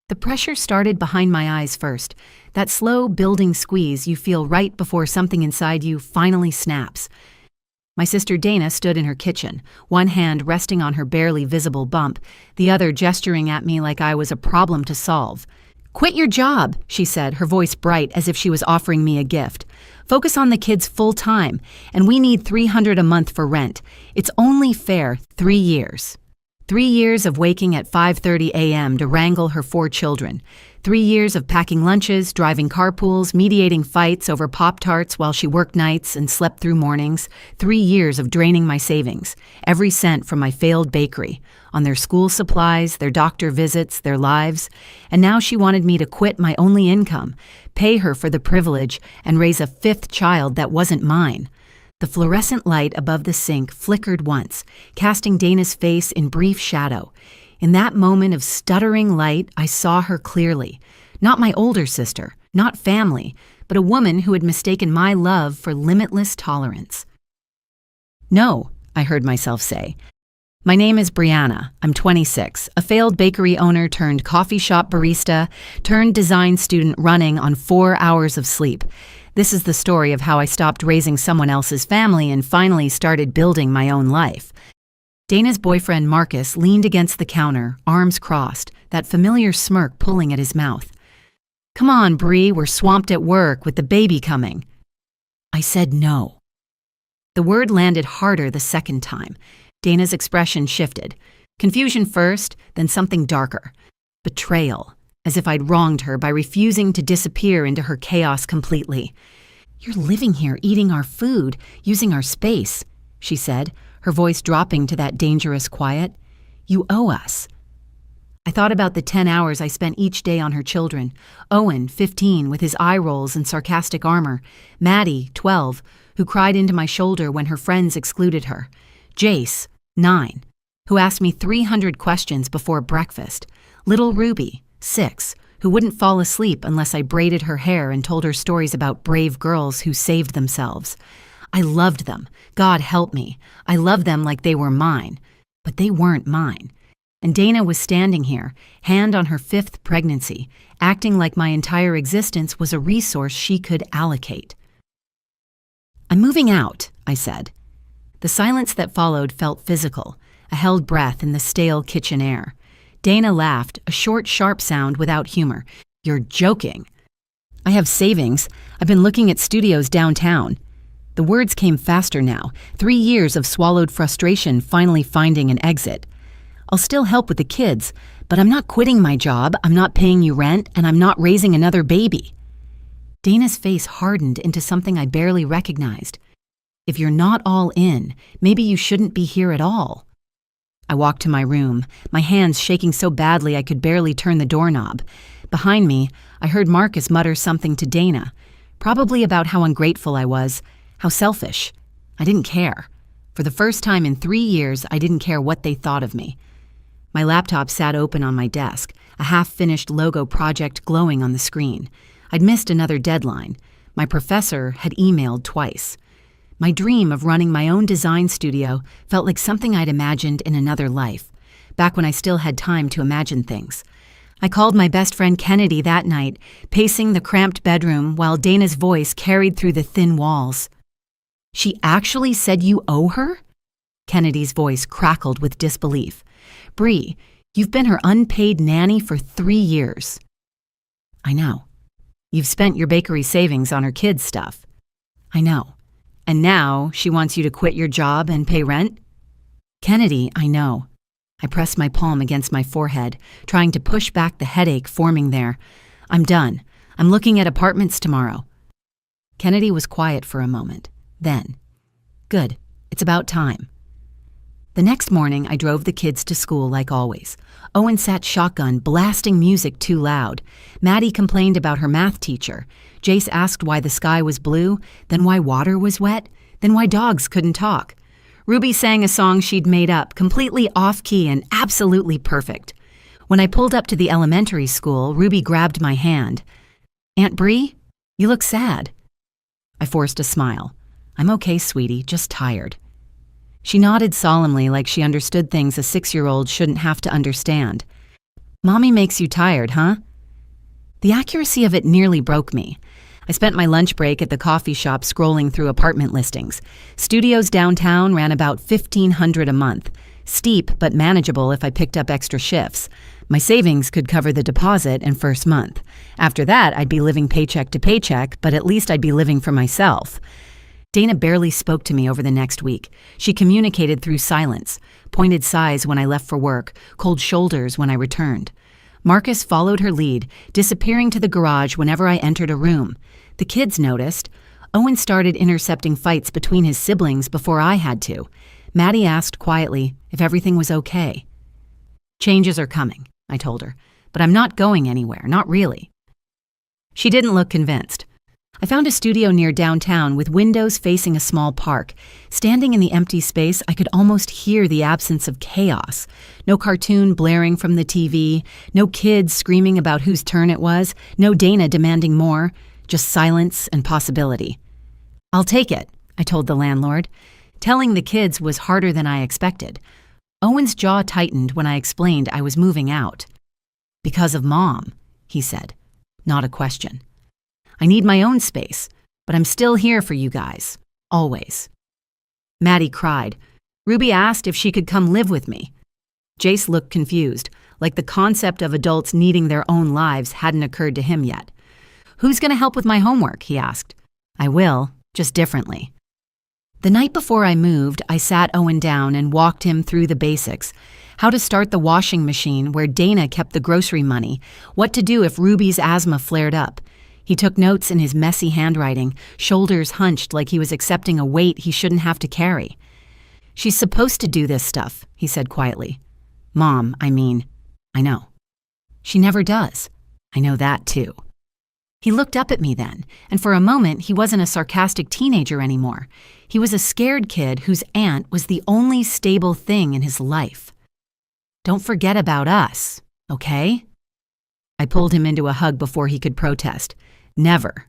The pressure started behind my eyes first, that slow building squeeze you feel right before something inside you finally snaps. My sister Dana stood in her kitchen, one hand resting on her barely visible bump, the other gesturing at me like I was a problem to solve. "Quit your job," she said, her voice bright as if she was offering me a gift. "Focus on the kids full time, and we need $300 a month for rent. It's only fair, 3 years." 3 years of waking at 5:30 a.m. to wrangle her 4 children. 3 years of packing lunches, driving carpools, mediating fights over Pop-Tarts while she worked nights and slept through mornings. 3 years of draining my savings, every cent from my failed bakery, on their school supplies, their doctor visits, their lives. And now she wanted me to quit my only income, pay her for the privilege, and raise a 5th child that wasn't mine. The fluorescent light above the sink flickered once, casting Dana's face in brief shadow. In that moment of stuttering light, I saw her clearly. Not my older sister, not family, but a woman who had mistaken my love for limitless tolerance. "No," I heard myself say. "My name is Brianna. I'm 26, a failed bakery owner turned coffee shop barista, turned design student running on 4 hours of sleep. This is the story of how I stopped raising someone else's family and finally started building my own life." Dana's boyfriend Marcus leaned against the counter, arms crossed, that familiar smirk pulling at his mouth. "Come on, Bree, we're swamped at work with the baby coming." I said no. The word landed harder the second time. Dana's expression shifted. Confusion first, then something darker. Betrayal, as if I'd wronged her by refusing to disappear into her chaos completely. "You're living here, eating our food, using our space," she said, her voice dropping to that dangerous quiet. "You owe us." I thought about the 10 hours I spent each day on her children. Owen, 15, with his eye rolls and sarcastic armor. Maddie, 12, who cried into my shoulder when her friends excluded her. Jace, 9, who asked me 300 questions before breakfast. Little Ruby, 6, who wouldn't fall asleep unless I braided her hair and told her stories about brave girls who saved themselves. I loved them. God help me. I loved them like they were mine. But they weren't mine. And Dana was standing here, hand on her 5th pregnancy, acting like my entire existence was a resource she could allocate. "I'm moving out," I said. The silence that followed felt physical, a held breath in the stale kitchen air. Dana laughed, a short, sharp sound without humor. "You're joking." "I have savings. I've been looking at studios downtown." The words came faster now, 3 years of swallowed frustration finally finding an exit. "I'll still help with the kids, but I'm not quitting my job, I'm not paying you rent, and I'm not raising another baby." Dana's face hardened into something I barely recognized. "If you're not all in, maybe you shouldn't be here at all." I walked to my room, my hands shaking so badly I could barely turn the doorknob. Behind me, I heard Marcus mutter something to Dana, probably about how ungrateful I was, how selfish. I didn't care. For the first time in 3 years, I didn't care what they thought of me. My laptop sat open on my desk, a half-finished logo project glowing on the screen. I'd missed another deadline. My professor had emailed twice. My dream of running my own design studio felt like something I'd imagined in another life, back when I still had time to imagine things. I called my best friend Kennedy that night, pacing the cramped bedroom while Dana's voice carried through the thin walls. "She actually said you owe her?" Kennedy's voice crackled with disbelief. "Bree, you've been her unpaid nanny for 3 years." "I know." "You've spent your bakery savings on her kids' stuff." "I know." "And now she wants you to quit your job and pay rent?" "Kennedy, I know." I pressed my palm against my forehead, trying to push back the headache forming there. "I'm done. I'm looking at apartments tomorrow." Kennedy was quiet for a moment. Then, "Good. It's about time." The next morning, I drove the kids to school like always. Owen sat shotgun, blasting music too loud. Maddie complained about her math teacher. Jace asked why the sky was blue, then why water was wet, then why dogs couldn't talk. Ruby sang a song she'd made up, completely off-key and absolutely perfect. When I pulled up to the elementary school, Ruby grabbed my hand. "Aunt Bree, you look sad." I forced a smile. "I'm okay, sweetie, just tired." She nodded solemnly like she understood things a 6-year-old shouldn't have to understand. Mommy makes you tired, huh? The accuracy of it nearly broke me. I spent my lunch break at the coffee shop scrolling through apartment listings. Studios downtown ran about $1,500 a month. Steep, but manageable if I picked up extra shifts. My savings could cover the deposit and first month. After that, I'd be living paycheck to paycheck, but at least I'd be living for myself. Dana barely spoke to me over the next week. She communicated through silence, pointed sighs when I left for work, cold shoulders when I returned. Marcus followed her lead, disappearing to the garage whenever I entered a room. The kids noticed. Owen started intercepting fights between his siblings before I had to. Maddie asked quietly if everything was okay. Changes are coming, I told her, but I'm not going anywhere, not really. She didn't look convinced. I found a studio near downtown with windows facing a small park. Standing in the empty space, I could almost hear the absence of chaos. No cartoon blaring from the TV, no kids screaming about whose turn it was, no Dana demanding more, just silence and possibility. I'll take it, I told the landlord. Telling the kids was harder than I expected. Owen's jaw tightened when I explained I was moving out. Because of Mom, he said. Not a question. I need my own space, but I'm still here for you guys. Always. Maddie cried. Ruby asked if she could come live with me. Jace looked confused, like the concept of adults needing their own lives hadn't occurred to him yet. Who's going to help with my homework, he asked. I will, just differently. The night before I moved, I sat Owen down and walked him through the basics. How to start the washing machine where Dana kept the grocery money, what to do if Ruby's asthma flared up. He took notes in his messy handwriting, shoulders hunched like he was accepting a weight he shouldn't have to carry. She's supposed to do this stuff, he said quietly. Mom, I know. She never does. I know that too. He looked up at me then, and for a moment he wasn't a sarcastic teenager anymore. He was a scared kid whose aunt was the only stable thing in his life. Don't forget about us, okay? I pulled him into a hug before he could protest. Never.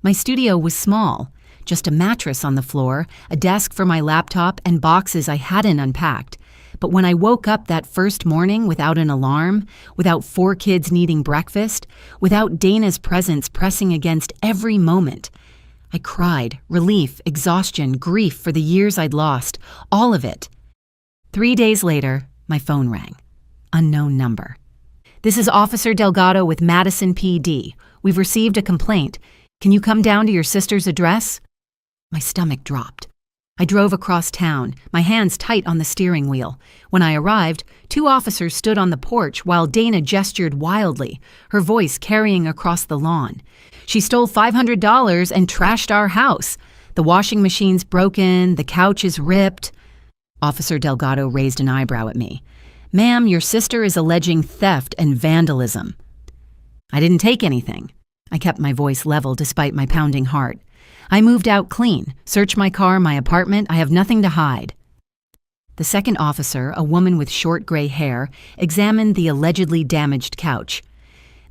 My studio was small, just a mattress on the floor, a desk for my laptop, and boxes I hadn't unpacked. But when I woke up that first morning without an alarm, without 4 kids needing breakfast, without Dana's presence pressing against every moment, I cried, relief, exhaustion, grief for the years I'd lost, all of it. 3 days later, my phone rang. Unknown number. This is Officer Delgado with Madison PD. We've received a complaint. Can you come down to your sister's address? My stomach dropped. I drove across town, my hands tight on the steering wheel. When I arrived, 2 officers stood on the porch while Dana gestured wildly, her voice carrying across the lawn. She stole $500 and trashed our house. The washing machine's broken, the couch is ripped. Officer Delgado raised an eyebrow at me. Ma'am, your sister is alleging theft and vandalism. I didn't take anything. I kept my voice level despite my pounding heart. I moved out clean, searched my car, my apartment. I have nothing to hide. The second officer, a woman with short gray hair, examined the allegedly damaged couch.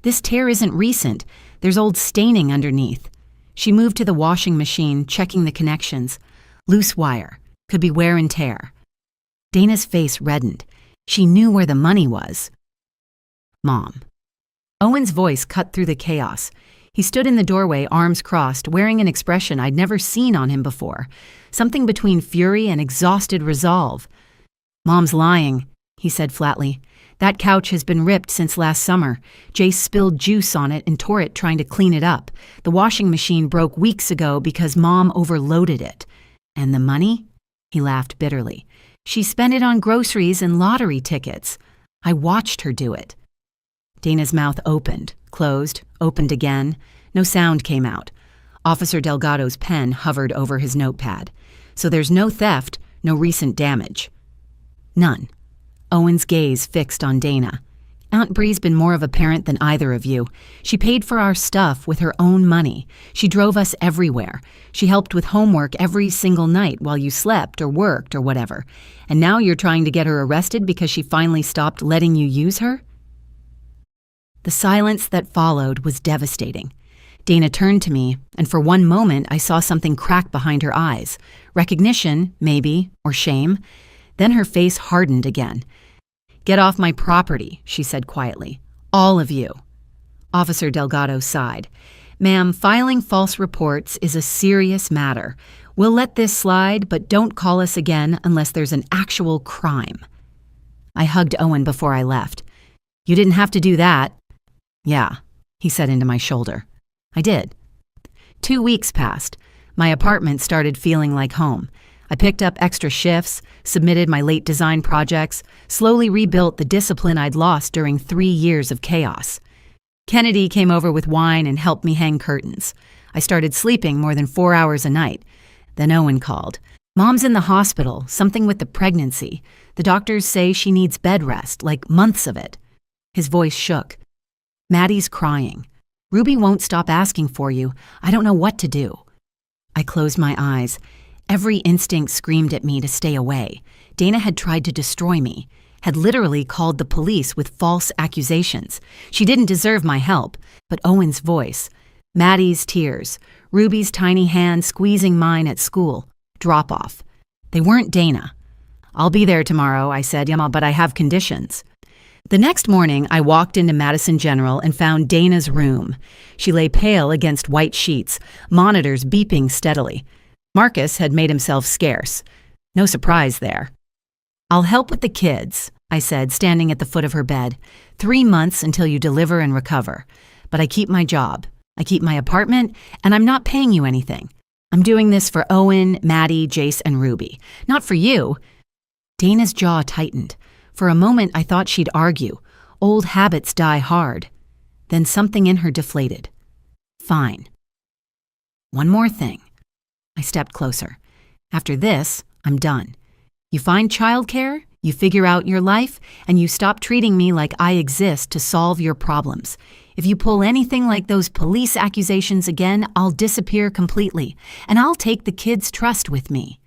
This tear isn't recent. There's old staining underneath. She moved to the washing machine, checking the connections. Loose wire. Could be wear and tear. Dana's face reddened. She knew where the money was. Mom. Owen's voice cut through the chaos. He stood in the doorway, arms crossed, wearing an expression I'd never seen on him before. Something between fury and exhausted resolve. Mom's lying, he said flatly. That couch has been ripped since last summer. Jace spilled juice on it and tore it trying to clean it up. The washing machine broke weeks ago because Mom overloaded it. And the money? He laughed bitterly. She spent it on groceries and lottery tickets. I watched her do it. Dana's mouth opened, closed, opened again. No sound came out. Officer Delgado's pen hovered over his notepad. So there's no theft, no recent damage. None. Owen's gaze fixed on Dana. Aunt Bree's been more of a parent than either of you. She paid for our stuff with her own money. She drove us everywhere. She helped with homework every single night while you slept or worked or whatever. And now you're trying to get her arrested because she finally stopped letting you use her? The silence that followed was devastating. Dana turned to me, and for one moment I saw something crack behind her eyes. Recognition, maybe, or shame. Then her face hardened again. "Get off my property," she said quietly. "All of you." Officer Delgado sighed. "Ma'am, filing false reports is a serious matter. We'll let this slide, but don't call us again unless there's an actual crime." I hugged Owen before I left. "You didn't have to do that." "Yeah," he said into my shoulder. I did. 2 weeks passed. My apartment started feeling like home. I picked up extra shifts, submitted my late design projects, slowly rebuilt the discipline I'd lost during 3 years of chaos. Kennedy came over with wine and helped me hang curtains. I started sleeping more than 4 hours a night. Then Owen called. "Mom's in the hospital, something with the pregnancy. The doctors say she needs bed rest, like months of it." His voice shook. "Maddie's crying. Ruby won't stop asking for you. I don't know what to do." I closed my eyes. Every instinct screamed at me to stay away. Dana had tried to destroy me, had literally called the police with false accusations. She didn't deserve my help, but Owen's voice, Maddie's tears, Ruby's tiny hand squeezing mine at school, drop off. They weren't Dana. "I'll be there tomorrow," I said, "Yama, but I have conditions." The next morning, I walked into Madison General and found Dana's room. She lay pale against white sheets, monitors beeping steadily. Marcus had made himself scarce. No surprise there. "I'll help with the kids," I said, standing at the foot of her bed. 3 months until you deliver and recover. But I keep my job. I keep my apartment, and I'm not paying you anything. I'm doing this for Owen, Maddie, Jace, and Ruby. Not for you." Dana's jaw tightened. For a moment, I thought she'd argue. Old habits die hard. Then something in her deflated. "Fine. One more thing." I stepped closer. "After this, I'm done. You find childcare, you figure out your life, and you stop treating me like I exist to solve your problems. If you pull anything like those police accusations again, I'll disappear completely, and I'll take the kids' trust with me."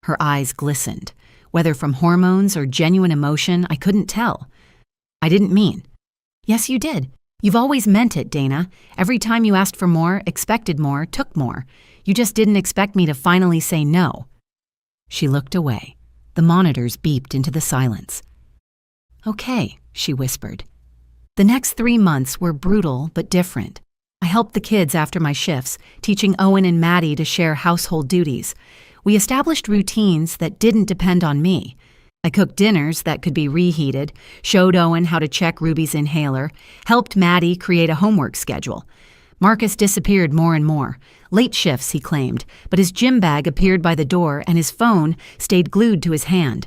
Her eyes glistened. Whether from hormones or genuine emotion, I couldn't tell. "I didn't mean." "Yes, you did. You've always meant it, Dana. Every time you asked for more, expected more, took more. You just didn't expect me to finally say no." She looked away. The monitors beeped into the silence. "Okay," she whispered. The next 3 months were brutal but different. I helped the kids after my shifts, teaching Owen and Maddie to share household duties. We established routines that didn't depend on me. I cooked dinners that could be reheated, showed Owen how to check Ruby's inhaler, helped Maddie create a homework schedule. Marcus disappeared more and more. Late shifts, he claimed, but his gym bag appeared by the door and his phone stayed glued to his hand.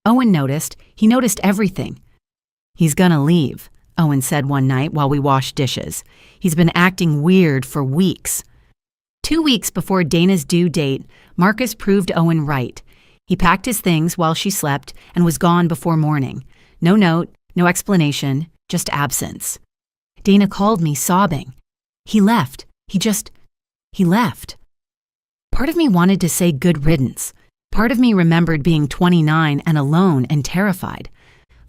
Owen noticed. He noticed everything. "He's gonna leave," Owen said one night while we washed dishes. "He's been acting weird for weeks." 2 weeks before Dana's due date, Marcus proved Owen right. He packed his things while she slept and was gone before morning. No note, no explanation, just absence. Dana called me sobbing. He left. He left. Part of me wanted to say good riddance. Part of me remembered being 29 and alone and terrified.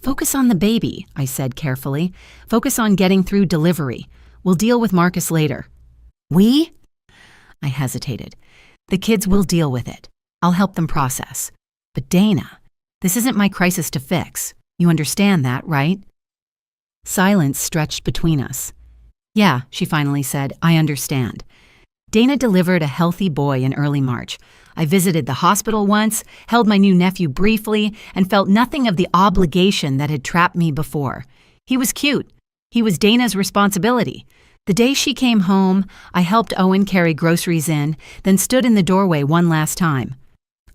"Focus on the baby," I said carefully. "Focus on getting through delivery. We'll deal with Marcus later." "We?" I hesitated. "The kids will deal with it. I'll help them process. But Dana, this isn't my crisis to fix. You understand that, right?" Silence stretched between us. "Yeah," she finally said, "I understand." Dana delivered a healthy boy in early March. I visited the hospital once, held my new nephew briefly, and felt nothing of the obligation that had trapped me before. He was cute. He was Dana's responsibility. The day she came home, I helped Owen carry groceries in, then stood in the doorway one last time.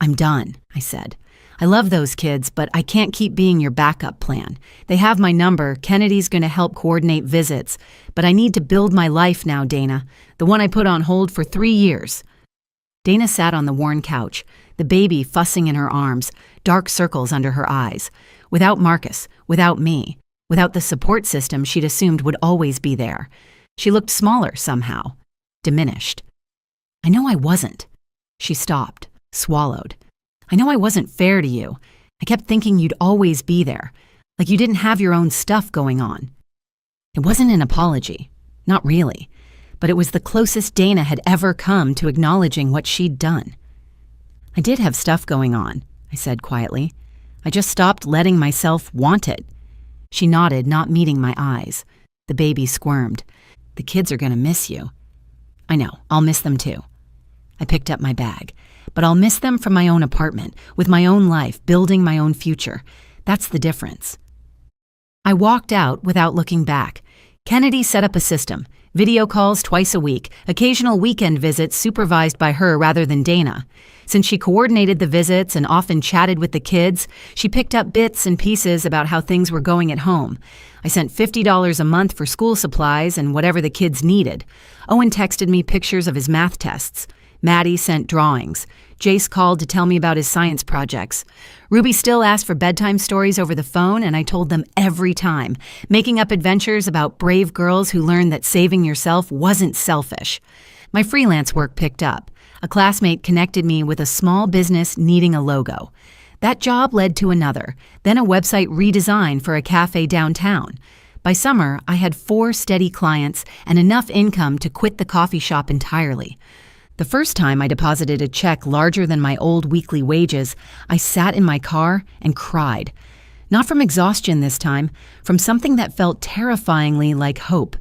"I'm done," I said. "I love those kids, but I can't keep being your backup plan. They have my number. Kennedy's going to help coordinate visits. But I need to build my life now, Dana, the one I put on hold for 3 years. Dana sat on the worn couch, the baby fussing in her arms, dark circles under her eyes. Without Marcus, without me, without the support system she'd assumed would always be there. She looked smaller somehow, diminished. "I know I wasn't." She stopped, swallowed. "I know I wasn't fair to you. I kept thinking you'd always be there, like you didn't have your own stuff going on." It wasn't an apology, not really, but it was the closest Dana had ever come to acknowledging what she'd done. "I did have stuff going on," I said quietly. I just stopped letting myself want it. She nodded, not meeting my eyes. The baby squirmed. The kids are gonna miss you. I know, I'll miss them too. I picked up my bag. But I'll miss them from my own apartment, with my own life, building my own future. That's the difference. I walked out without looking back. Kennedy set up a system. Video calls twice a week, occasional weekend visits supervised by her rather than Dana. Since she coordinated the visits and often chatted with the kids, she picked up bits and pieces about how things were going at home. I sent $50 a month for school supplies and whatever the kids needed. Owen texted me pictures of his math tests. Maddie sent drawings. Jace called to tell me about his science projects. Ruby still asked for bedtime stories over the phone, and I told them every time, making up adventures about brave girls who learned that saving yourself wasn't selfish. My freelance work picked up. A classmate connected me with a small business needing a logo. That job led to another, then a website redesign for a cafe downtown. By summer, I had 4 steady clients and enough income to quit the coffee shop entirely. The first time I deposited a check larger than my old weekly wages, I sat in my car and cried. Not from exhaustion this time, from something that felt terrifyingly like hope.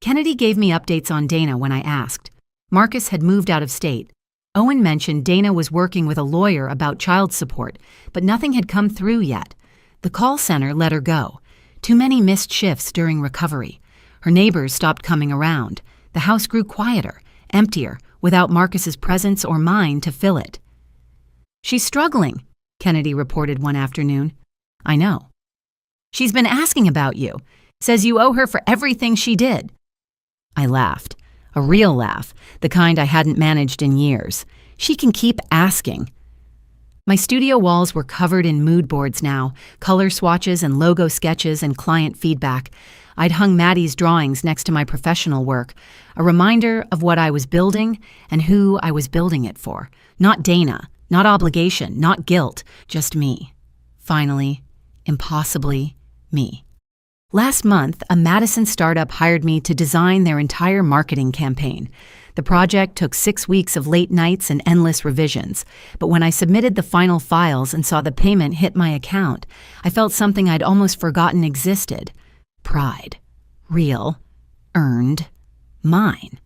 Kennedy gave me updates on Dana when I asked. Marcus had moved out of state. Owen mentioned Dana was working with a lawyer about child support, but nothing had come through yet. The call center let her go. Too many missed shifts during recovery. Her neighbors stopped coming around. The house grew quieter, emptier, without Marcus's presence or mine to fill it. "She's struggling," Kennedy reported one afternoon. "I know." "She's been asking about you. Says you owe her for everything she did." I laughed. A real laugh, the kind I hadn't managed in years. She can keep asking. My studio walls were covered in mood boards now, color swatches and logo sketches and client feedback. I'd hung Maddie's drawings next to my professional work, a reminder of what I was building and who I was building it for. Not Dana, not obligation, not guilt, just me. Finally, impossibly, me. Last month, a Madison startup hired me to design their entire marketing campaign. The project took 6 weeks of late nights and endless revisions, but when I submitted the final files and saw the payment hit my account, I felt something I'd almost forgotten existed. Pride. Real. Earned. Mine.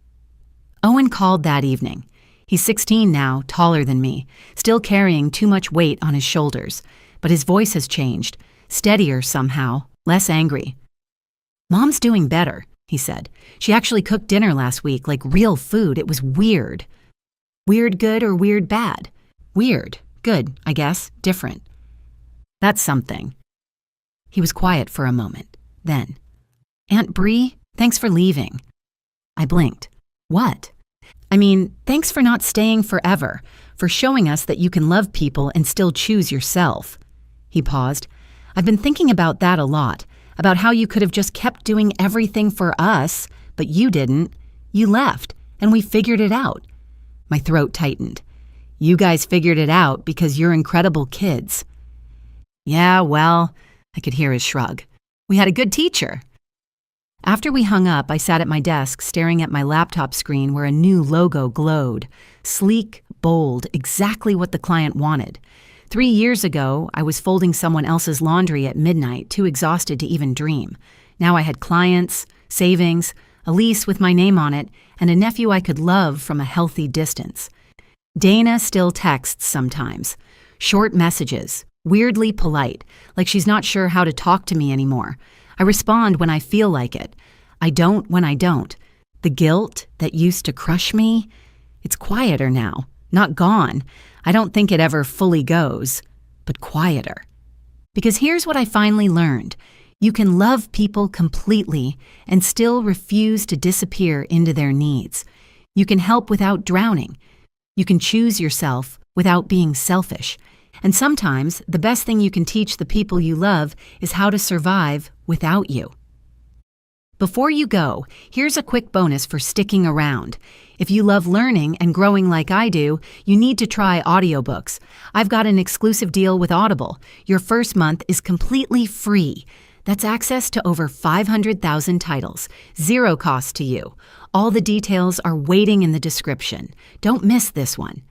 Owen called that evening. He's 16 now, taller than me, still carrying too much weight on his shoulders, but his voice has changed, steadier somehow, less angry. "Mom's doing better," he said. "She actually cooked dinner last week, like real food. It was weird." Weird good or weird bad? Weird. Good, I guess. Different. That's something. He was quiet for a moment. Then, "Aunt Bree, thanks for leaving." I blinked. "What?" "I mean, thanks for not staying forever, for showing us that you can love people and still choose yourself." He paused. "I've been thinking about that a lot, about how you could have just kept doing everything for us, but you didn't. You left, and we figured it out." My throat tightened. "You guys figured it out because you're incredible kids." "Yeah, well," I could hear his shrug. "We had a good teacher." After we hung up, I sat at my desk staring at my laptop screen where a new logo glowed. Sleek, bold, exactly what the client wanted. 3 years ago, I was folding someone else's laundry at midnight, too exhausted to even dream. Now I had clients, savings, a lease with my name on it, and a nephew I could love from a healthy distance. Dana still texts sometimes. Short messages, weirdly polite, like she's not sure how to talk to me anymore. I respond when I feel like it. I don't when I don't. The guilt that used to crush me, it's quieter now, not gone. I don't think it ever fully goes, but quieter. Because here's what I finally learned. You can love people completely and still refuse to disappear into their needs. You can help without drowning. You can choose yourself without being selfish. And sometimes the best thing you can teach the people you love is how to survive without you. Before you go, here's a quick bonus for sticking around. If you love learning and growing like I do, you need to try audiobooks. I've got an exclusive deal with Audible. Your first month is completely free. That's access to over 500,000 titles, zero cost to you. All the details are waiting in the description. Don't miss this one.